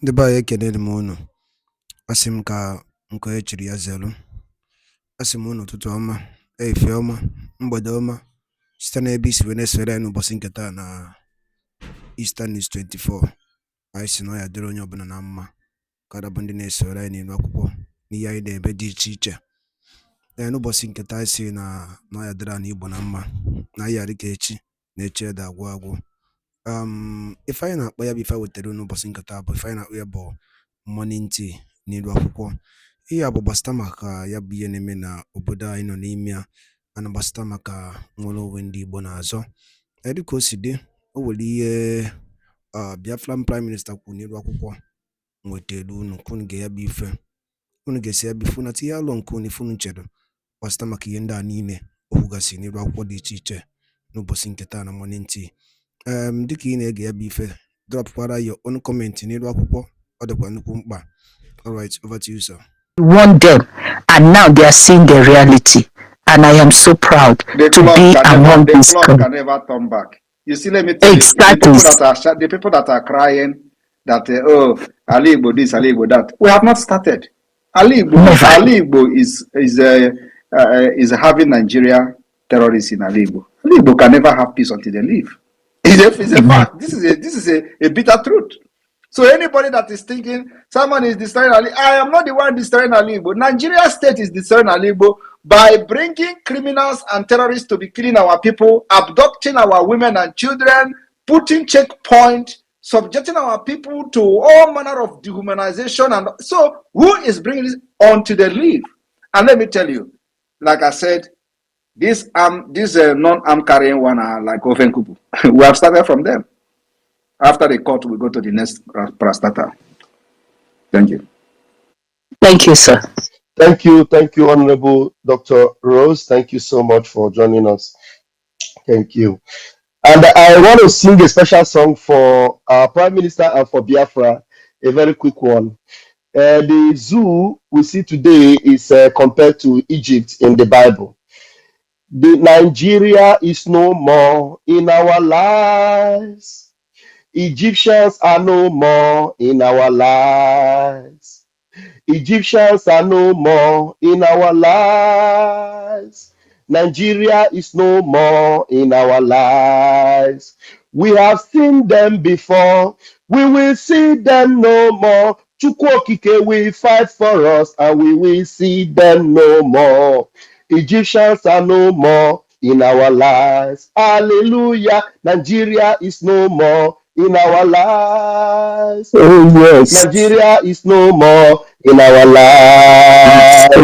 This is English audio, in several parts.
Ndị be anyị ekenere m unu. Asị m ka nke e chiri ya zelu. Asị m unu ụtụtụ ọma, ehihie ọma, mgbede ọma, site n'ebe isi wee na-esore anyị n'ụbọchị nke taa na Eastern News 24. Anyị si na ọ ya dịrị onye ọbụla na mma kada bụ ndị na-esore anyị n'ilu akwụkwọ n'ihe anyị na-ebe dị iche iche. N'ụbọchị nke taa anyị si na ọ ya dịrị anyị Igbo na mma na anyị yarị ka echi na echi ede agwụ agwụ. Ife anyị na-akpọ ya bụ ife wetara n'ụbọchị nke taa bụ ife anyị na-akpọ ya bụ morning tea n'ilu akwụkwọ. Ihe a bụ gbasịta maka ya bụ ihe na-eme na obodo anyị nọ n'ime ya, ana gbasịta maka nwere onwe ndị Igbo na-azọ. Dịka o si dị, o nwere ihe Biafran Prime Minister kwuru n'ilu akwụkwọ nwetara unu ka unu ga ya bụ ife, unu ga-esi ya bụ ife na tinye alụ nke unu ife unu chere gbasịta maka ihe ndị a niile o kwugasị n'ilu akwụkwọ dị iche iche n'ụbọchị nke taa na morning tea. Dịka ị na-ege ya bụ ife, dropkwara your own comment n'ilu akwụkwọ, ọ dịkwa nnukwu mkpa. All right, over to you, sir. Want them, and now they are seeing the reality, and I am so proud to be among these people. The clock can never turn back. You see, let me tell you, the people that are crying that oh, Ali Igbo this, Ali Igbo that, we have not started. Ali Igbo is having Nigeria terrorists in Ali Igbo. Ali Igbo can never have peace until they leave. It's a fact. This is a bitter truth. So anybody that is thinking someone is destroying Ali, I am not the one destroying Ali Igbo. Nigeria state is destroying Ali Igbo by bringing criminals and terrorists to be killing our people, abducting our women and children, putting checkpoint, subjecting our people to all manner of dehumanization. And so who is bringing this onto the leave? And let me tell you, like I said, this non-arm carrying one are like Ofenkupu. We have started from them. After the court, we go to the next prostata. Thank you. Thank you, sir. Thank you, Honorable Dr. Rose. Thank you so much for joining us. Thank you. And I want to sing a special song for our Prime Minister and for Biafra, a very quick one. The zoo we see today is compared to Egypt in the Bible. The Nigeria is no more in our lives. Egyptians are no more in our lives. Egyptians are no more in our lives. Nigeria is no more in our lives. We have seen them before. We will see them no more. Chukwokike will fight for us and we will see them no more. Egyptians are no more in our lives. Hallelujah. Nigeria is no more in our lives. Oh, yes. Nigeria is no more in our lives.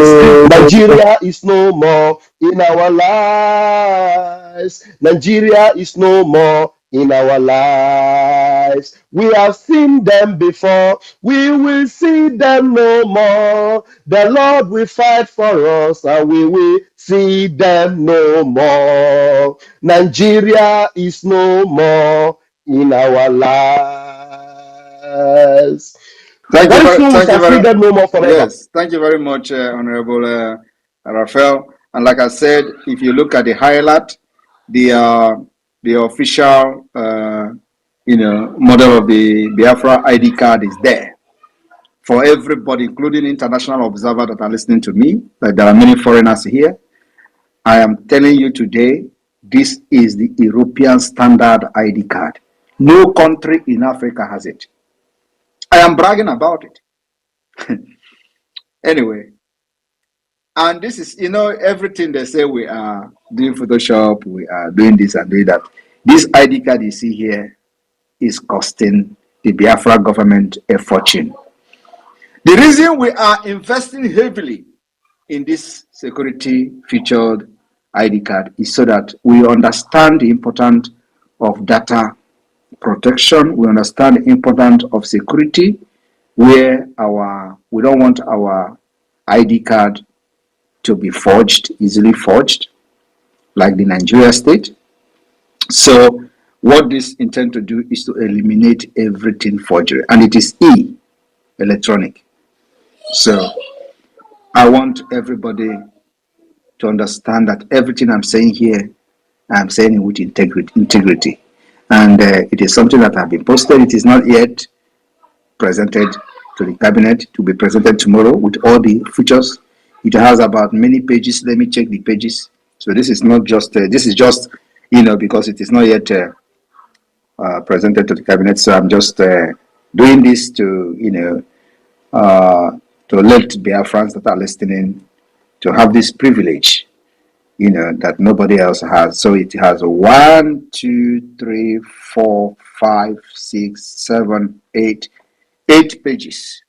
Nigeria is no more in our lives. Nigeria is no more in our lives. We have seen them before. We will see them no more. The Lord will fight for us and we will see them no more. Nigeria is no more in our lives. Thank you very much, Honorable Raphael. And like I said, if you look at the highlight, the official, model of the Biafra ID card is there for everybody, including international observers that are listening to me. Like there are many foreigners here. I am telling you today, this is the European standard ID card. No country in Africa has it. I am bragging about it. Anyway, and this is, everything they say we are doing Photoshop, we are doing this and doing that. This ID card you see here is costing the Biafra government a fortune. The reason we are investing heavily in this security featured ID card is so that we understand the importance of data protection. We understand the importance of security, where we don't want our ID card to be forged, easily forged, like the Nigeria state. So what this intends to do is to eliminate everything forgery, and it is electronic. So I want everybody to understand that everything I'm saying here, I'm saying it with integrity. And it is something that has been posted. It is not yet presented to the cabinet, to be presented tomorrow with all the features. It has about many pages. Let me check the pages. So this is not just, this is just, because it is not yet presented to the cabinet. So I'm just doing this to, to let Biafrans that are listening to have this privilege, that nobody else has. So it has 1, 2, 3, 4, 5, 6, 7, 8 pages.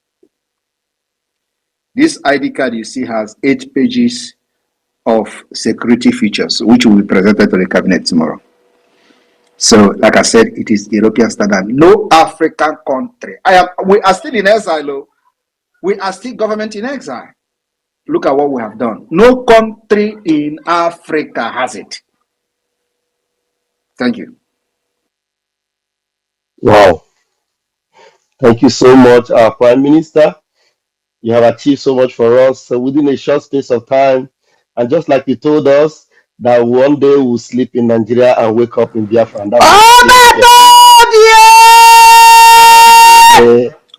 This ID card you see has 8 pages of security features, which will be presented to the cabinet tomorrow. So, like I said, it is European standard. No African country. We are still in exile. We are still government in exile. Look at what we have done. No country in Africa has it. Thank you. Wow. Thank you so much, our Prime Minister. You have achieved so much for us within a short space of time. And just like you told us that one day we'll sleep in Nigeria and wake up in Biafra. And that was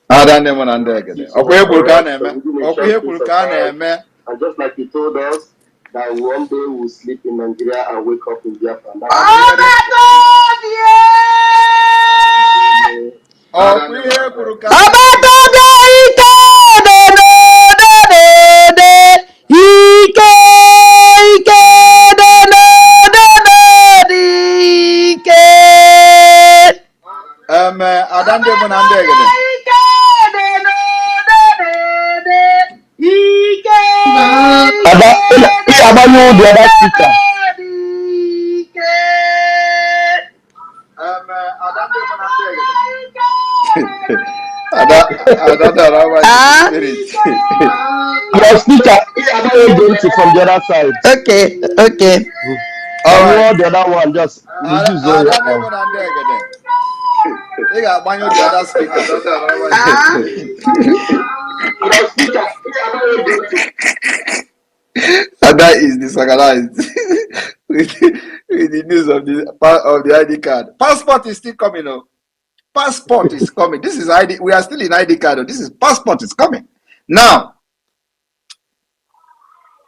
and just like you told us that one day we'll sleep in Nigeria and wake up in Biafra. And your speaker from the other side. Okay. All right. The other one just reduce the other speaker. And that is disorganized with the news of the ID card. Passport is still coming. Passport is coming. This is ID. We are still in ID card. This is passport is coming. Now,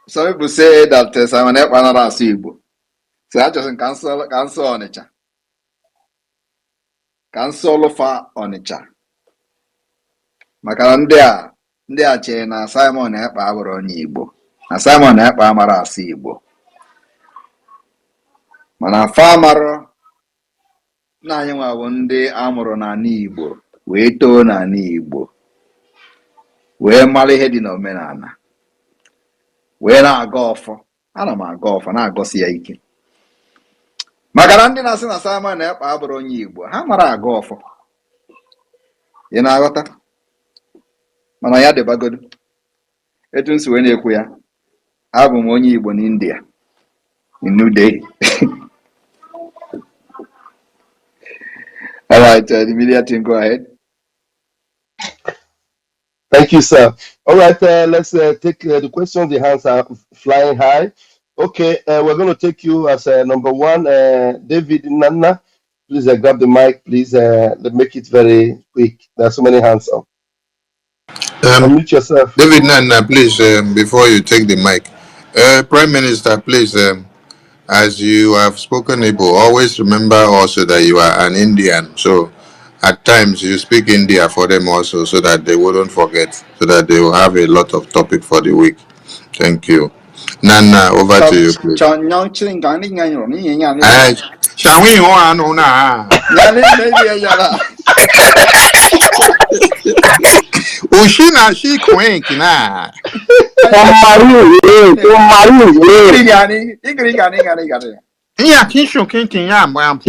some people say that Simon Ekpa is Igbo. So I just cancel Onitsha. Cancel for Onitsha. Maka ndị a chere na Simon Ekpa abụrụ onye Igbo. Na Simon Ekpa amara asụ Igbo. Mana fa amarọ na anyị nwa bụ ndị amụrụ n'ala Igbo wee too n'ala Igbo wee mara ihe dị n'omenala wee na-aga ọfọ. Ana m aga ọfọ na-agọsi ya ike maka na ndị na-asị na Simon Ekpa abụrụ onye Igbo ha mara aga ọfọ. Ị na-aghọta? Mana ya dịbagodu etu nsi wee na-ekwu ya, abụ m onye Igbo n'India, in New Delhi. All right, the media team, go ahead. Thank you, sir. All right, let's take the questions. The hands are flying high. Okay, we're going to take you as number one, David Nana. Please grab the mic, please. Let's make it very quick. There are so many hands up. Unmute yourself. David Nana, please, before you take the mic. Prime Minister, please, as you have spoken Igbo, always remember also that you are an Indian. So at times you speak India for them also so that they wouldn't forget, so that they will have a lot of topic for the week. Thank you. Nana, over to you, please. Ushina she quink na. Yeah, kisho kinkin ya mbam.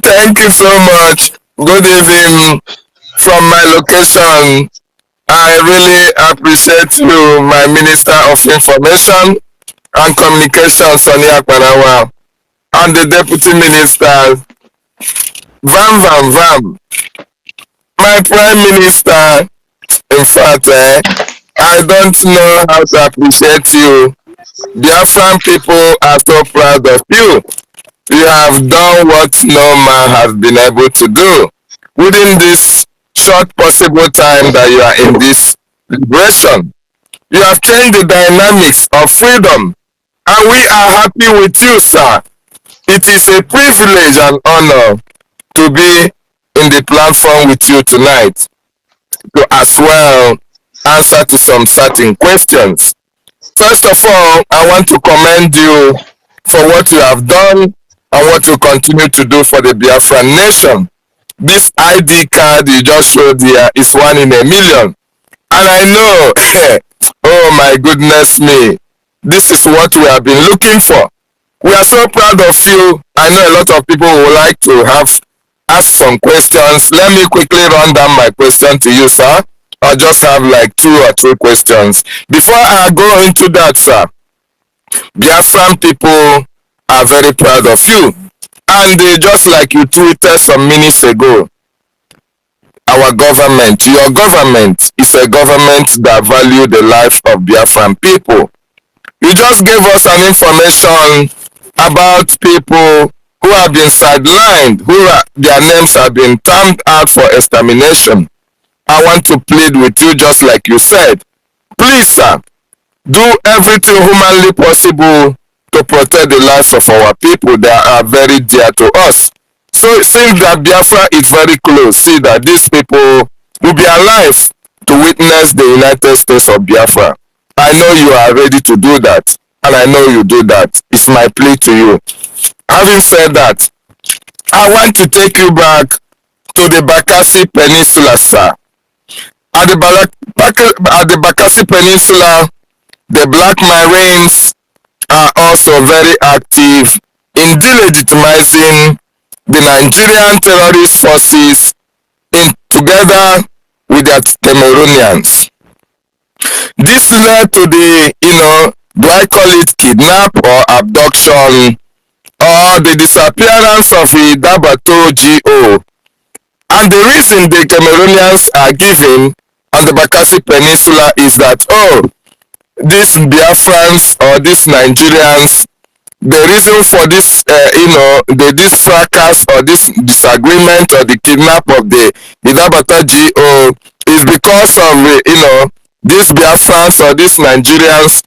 Thank you so much. Good evening from my location. I really appreciate you, my Minister of Information and Communication, Sonia Akpanawa, and the Deputy Minister, Vam. My Prime Minister, in fact, I don't know how to appreciate you. Biafran people are so proud of you. You have done what no man has been able to do within this short possible time that you are in this liberation. You have changed the dynamics of freedom, and we are happy with you, sir. It is a privilege and honor to be in the platform with you tonight to as well answer to some certain questions. First of all, I want to commend you for what you have done and what you continue to do for the Biafran nation. This ID card you just showed here is one in a million. And I know, oh my goodness me, this is what we have been looking for. We are so proud of you. I know a lot of people would like to have ask some questions. Let me quickly run down my question to you, sir. I'll just have like 2 or 3 questions. Before I go into that, sir, Biafran people are very proud of you. And just like you tweeted some minutes ago, our government, your government, is a government that value the life of Biafran people. You just gave us an information about people who have been sidelined, their names have been termed out for extermination. I want to plead with you just like you said. Please, sir, do everything humanly possible to protect the lives of our people that are very dear to us. So since that Biafra is very close, see that these people will be alive to witness the United States of Biafra. I know you are ready to do that, and I know you do that. It's my plea to you. Having said that, I want to take you back to the Bakassi Peninsula, sir. At the Bakassi Peninsula, the Black Marines are also very active in delegitimizing the Nigerian terrorist forces together with their Cameroonians. This led to the, do I call it kidnap or abduction or the disappearance of the Dabato GO. And the reason the Cameroonians are giving on the Bakassi Peninsula is that, these Biafrans or these Nigerians, the reason for this, this fracas or this disagreement or the kidnap of the Idabata GO is because of, these Biafrans or these Nigerians.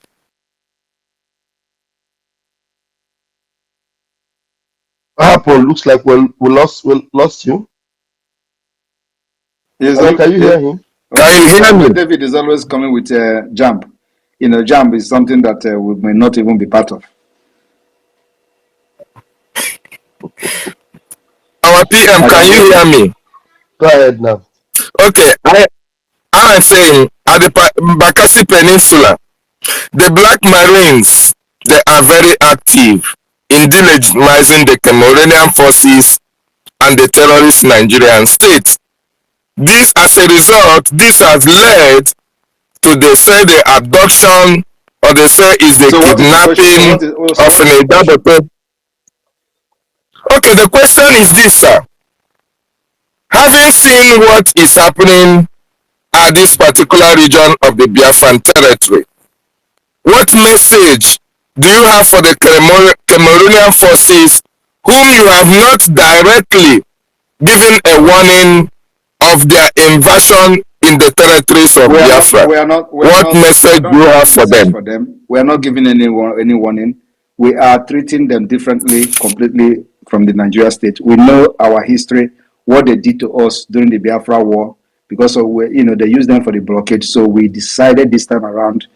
What happened? Looks like we lost you. Can you hear him? Can you hear me? David is always coming with jump. Jump is something that we may not even be part of. Our PM, can you hear me? Go ahead now. Okay, I'm saying at the Bakassi Peninsula, the Black Marines, they are very active in delegitimizing the Cameroonian forces and the terrorist Nigerian state. This, as a result, this has led to the abduction, or they say is the kidnapping of an Idaboto. Okay, the question is this, sir. Having seen what is happening at this particular region of the Biafran territory, what message do you have for the Cameroonian forces whom you have not directly given a warning of their invasion in the territories of Biafra? What message do you have for them? We are not giving any warning. We are treating them differently, completely from the Nigeria state. We know our history, what they did to us during the Biafra war, because of they used them for the blockade. So we decided this time around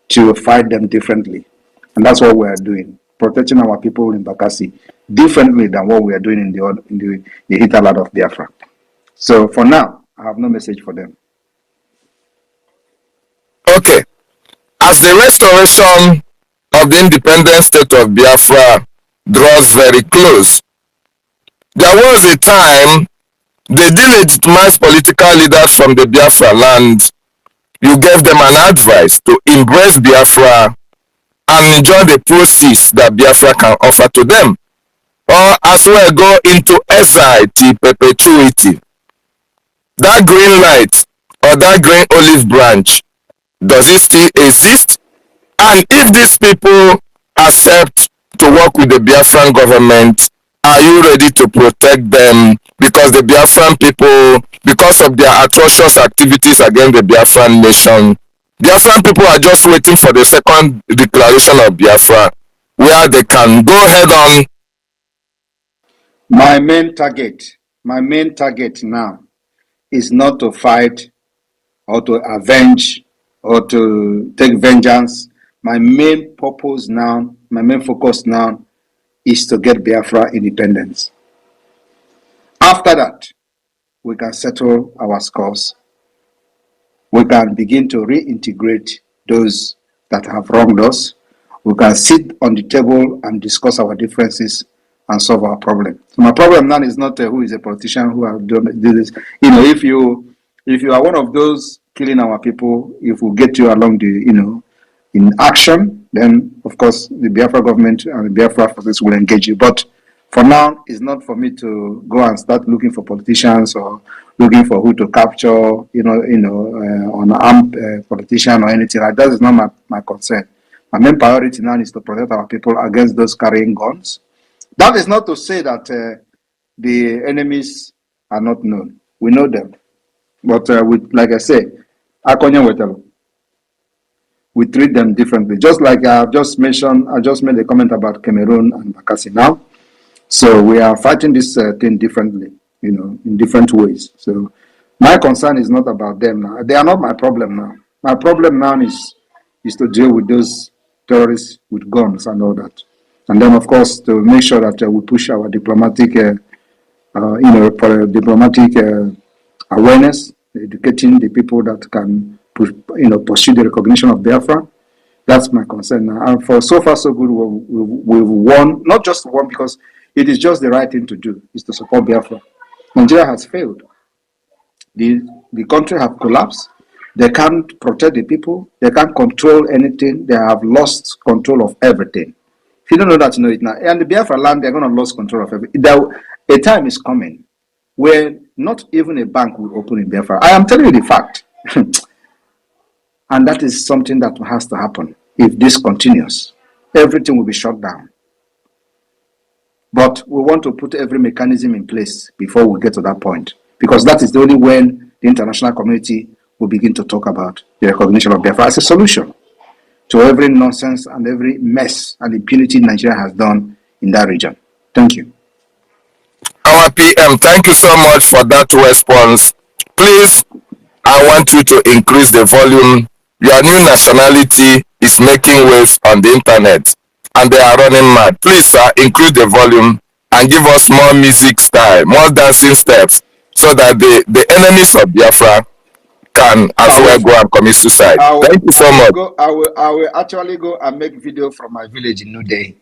to fight them differently, and that's what we are doing, protecting our people in Bakassi differently than what we are doing in the hinterland of Biafra. So for now, I have no message for them. Okay, as the restoration of the independent state of Biafra draws very close, there was a time they delegitimized political leaders from the Biafra land. You gave them an advice to embrace Biafra and enjoy the proceeds that Biafra can offer to them, or as well go into exile till perpetuity. That green light or that green olive branch Does it still exist? And if these people accept to work with the Biafran government, are you ready to protect them? Because the Biafran people, because of their atrocious activities against the Biafran nation, Biafran people are just waiting for the second declaration of Biafra, where they can go head on. My main target now is not to fight or to avenge or to take vengeance. My main purpose now, my main focus now is to get Biafra independence. After that, we can settle our scores. We can begin to reintegrate those that have wronged us. We can sit on the table and discuss our differences and solve our problem. So my problem now is not who is a politician who have done this. If you are one of those killing our people, if we get you along the in action, then of course the Biafra government and the Biafra forces will engage you. But for now, it's not for me to go and start looking for politicians or looking for who to capture, on armed politician or anything like that. Is not my concern. My main priority now is to protect our people against those carrying guns. That is not to say that the enemies are not known. We know them. But like I say, we treat them differently. Just like I just made a comment about Cameroon and Bakassi now. So we are fighting this thing differently, in different ways. So my concern is not about them now. They are not my problem now. My problem now is to deal with those terrorists with guns and all that. And then, of course, to make sure that we push our diplomatic, diplomatic awareness, educating the people that can, pursue the recognition of Biafra. That's my concern now. And for so far, so good, we've won, not just won because it is just the right thing to do, is to support Biafra. Nigeria has failed. The country have collapsed. They can't protect the people. They can't control anything. They have lost control of everything. If you don't know that, you know it now. And the Biafra land, they're going to lose control of everything. A time is coming where not even a bank will open in Biafra. I am telling you the fact. And that is something that has to happen. If this continues, everything will be shut down. But we want to put every mechanism in place before we get to that point, because that is the only when the international community will begin to talk about the recognition of Biafra as a solution to every nonsense and every mess and impunity Nigeria has done in that region. Thank you. Our PM, thank you so much for that response. Please, I want you to increase the volume. Your new nationality is making waves on the internet and they are running mad. Please, sir, increase the volume and give us more music style, more dancing steps, so that the enemies of Biafra can as well go and commit suicide. Thank you so much. I will actually go and make video from my village in New Delhi.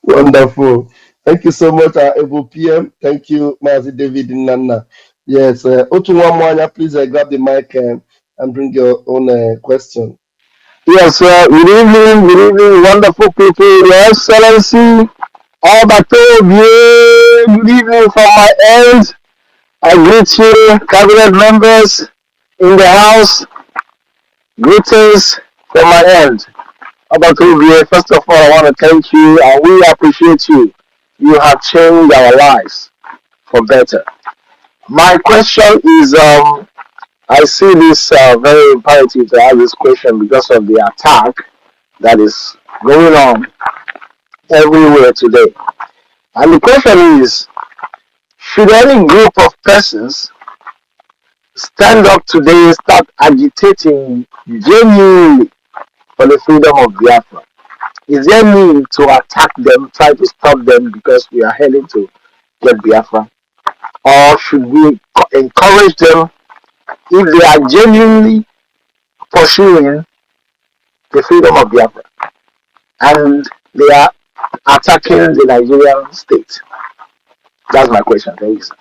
Wonderful. Thank you so much, Able PM. Thank you, Mazi David Nana. Yes, Otunwamwanya, please grab the mic and bring your own question. Yes, good evening, wonderful people, Your Excellency, all that good evening from my end. I greet you, cabinet members in the house. Greetings from my end. Abatobie, first of all, I want to thank you and we appreciate you. You have changed our lives for better. My question is, I see this very imperative to ask this question because of the attack that is going on everywhere today. And the question is, should any group of persons stand up today, start agitating genuinely for the freedom of Biafra? Is there need to attack them, try to stop them because we are heading to get Biafra? Or should we encourage them if they are genuinely pursuing the freedom of Biafra and they are attacking the Nigerian state? That's my question. Thank you, sir.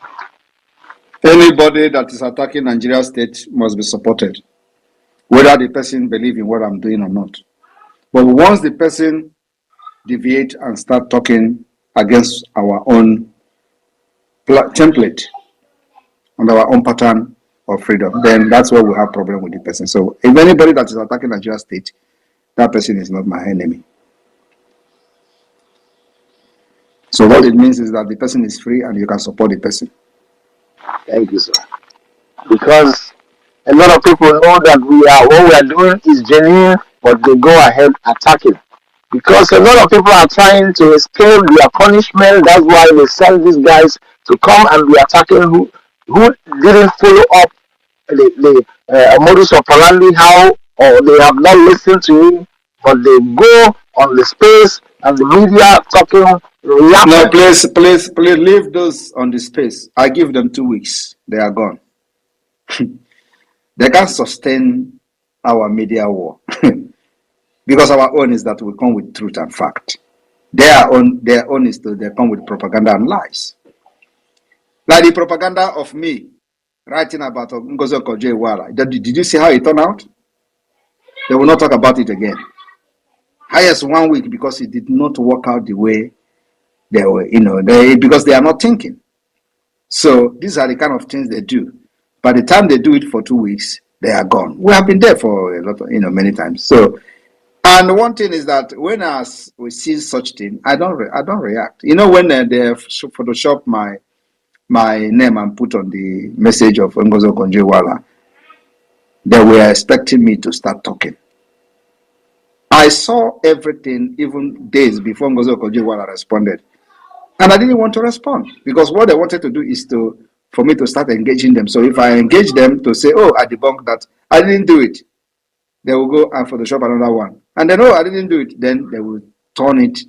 Anybody that is attacking Nigeria state must be supported, whether the person believes in what I'm doing or not. But once the person deviate and start talking against our own template and our own pattern, of freedom, then that's where we have problem with the person. So if anybody that is attacking Nigeria state, that person is not my enemy. So what it means is that the person is free and you can support the person. Thank you, sir. Because a lot of people know that what we are doing is genuine, but they go ahead attacking. Because a lot of people are trying to escape their punishment. That's why they send these guys to come and be attacking who didn't follow up the modus operandi, how, or they have not listened to him, but they go on the space and the media talking, reacting. No, please leave those on the space. I give them 2 weeks. They are gone. They can't sustain our media war. Because our own is that we come with truth and fact. Their own is that they come with propaganda and lies. Like the propaganda of me writing about Ngozi Okonjo-Iweala. Did you see how it turned out? They will not talk about it again. Highest 1 week because it did not work out the way they were, because they are not thinking. So these are the kind of things they do. By the time they do it for 2 weeks, they are gone. We have been there for a lot of, many times. So, and one thing is that when we see such thing, I don't react. When they Photoshop my name and put on the message of Ngozi Okonjo-Iweala, they were expecting me to start talking. I saw everything even days before Ngozi Okonjo-Iweala responded. And I didn't want to respond because what they wanted to do is for me to start engaging them. So if I engage them to say, oh, I debunked that, I didn't do it, they will go and Photoshop another one. And then, oh, I didn't do it, then they will turn it.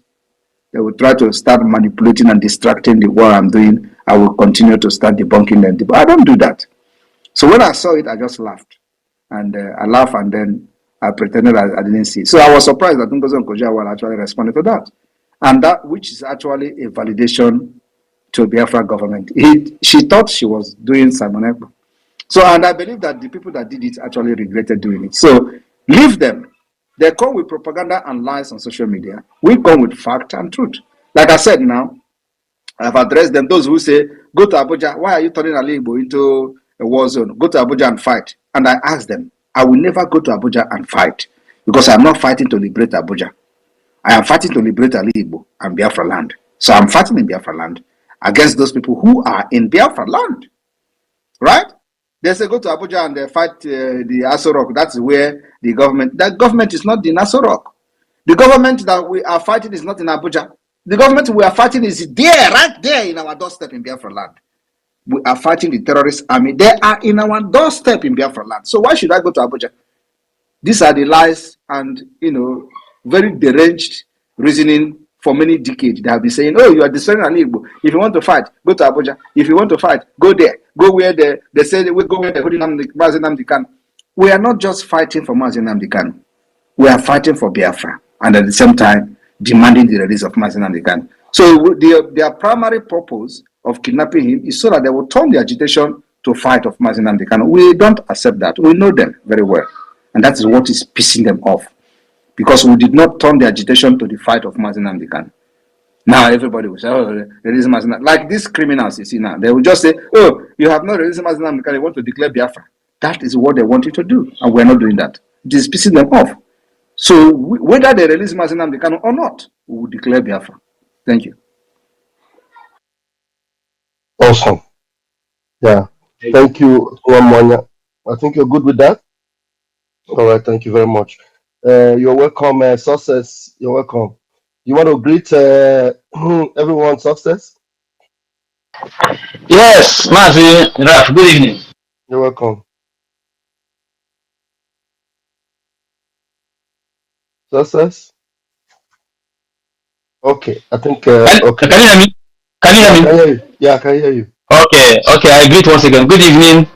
They will try to start manipulating and distracting what I'm doing. I will continue to start debunking them. But I don't do that. So when I saw it, I just laughed. And I laughed and then I pretended I didn't see it. So I was surprised that Ngozi Okonjo-Iweala actually responded to that. And that, which is actually a validation to Biafra government. She thought she was doing Simon Ekpa. So, and I believe that the people that did it actually regretted doing it. So, leave them. They come with propaganda and lies on social media. We come with fact and truth. Like I said now, I've addressed them. Those who say, go to Abuja, why are you turning Ali Igbo into a war zone? Go to Abuja and fight. And I asked them, I will never go to Abuja and fight because I'm not fighting to liberate Abuja. I am fighting to liberate Ali Igbo and Biafra land. So I'm fighting in Biafra land against those people who are in Biafra land. Right? They say go to Abuja and they fight the Aso Rock. That's where the government is not in Aso Rock. The government that we are fighting is not in Abuja. The government we are fighting is there, right there in our doorstep in Biafra land. We are fighting the terrorist army. They are in our doorstep in Biafra land. So why should I go to Abuja? These are the lies and, very deranged reasoning for many decades. They have been saying, oh, you are destroying Ali Igbo. If you want to fight, go to Abuja. If you want to fight, go there. Go where they say we go where they're holding Mazi Nnamdi Kanu. We are not just fighting for Mazi Nnamdi Kanu. We are fighting for Biafra. And at the same time, demanding the release of Mazi Nnamdi Kanu. So their primary purpose of kidnapping him is so that they will turn the agitation to fight of Mazi Nnamdi Kanu. We don't accept that. We know them very well. And that is what is pissing them off. Because we did not turn the agitation to the fight of Mazi Nnamdi Kanu. Now everybody will say, oh, release Mazi Nnamdi Kanu. Like these criminals you see now, they will just say, oh, you have not released Mazi Nnamdi Kanu, you want to declare Biafra. That is what they want you to do. And we're not doing that. It is pissing them off. So whether they release Mazi Nnamdi Kanu or not, we will declare Biafra. Thank you. Awesome. Yeah. Thank you, Mwanya. I think you're good with that. All right. Thank you very much. You're welcome, Success. You're welcome. You want to greet everyone, Success? Yes, Mazi Raf, good evening. You're welcome. Success? Okay. I think, okay. Can you hear me? Can you Yeah, I hear can me? hear you. Yeah, I can hear you. Okay, I greet once again. Good evening.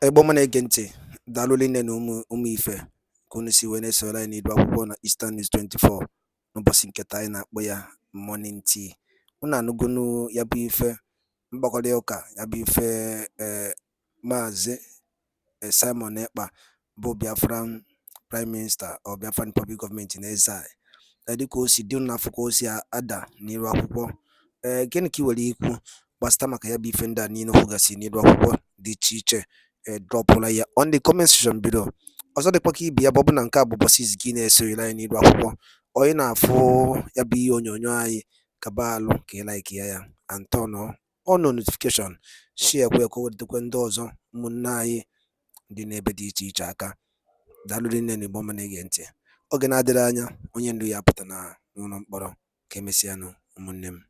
Egbo mana ege ntị daalụ nne na ụmụ ife ka unu si wee na-esoro anyị n'idu akwụkwọ na Eastern News 24 n'ụbọchị nketa anyị na-akpọ ya morning tea. Unu anụgonu ya bụ ife mgbakọrịta ụka ya bụ ife Maazị Simon Ekpa bụ Biafran Prime Minister or Biafran Public Government in exile. Dịka o si dị n'afọ ka o si ada n'iru akwụkwọ. Gịnị ka ị nwere ikwu gbasịta maka ya bụ ife ndị a niile kwugasị n'iru akwụkwọ dị iche iche dropụla ya on the comment section below. Ọzọ dịkwa ka ibe ya bụ na nke a bụ ụbọchị izizi gị na-esonyere anyị n'iru akwụkwọ, onye na-afụ ya bụ ihe onyonyo anyị kaba alụ ka ị like ya and turn on notification, share kwe ka o wetakwa ndị ọzọ ụmụnne anyị ndị n'ebe dị iche iche aka. Daalụ rinne na Igbo ọma na-ege ntị. Oge na-adịrị anya onye ndu ya apụta n'ụlọ mkpọrọ. Ka emesịanụ ụmụnne m.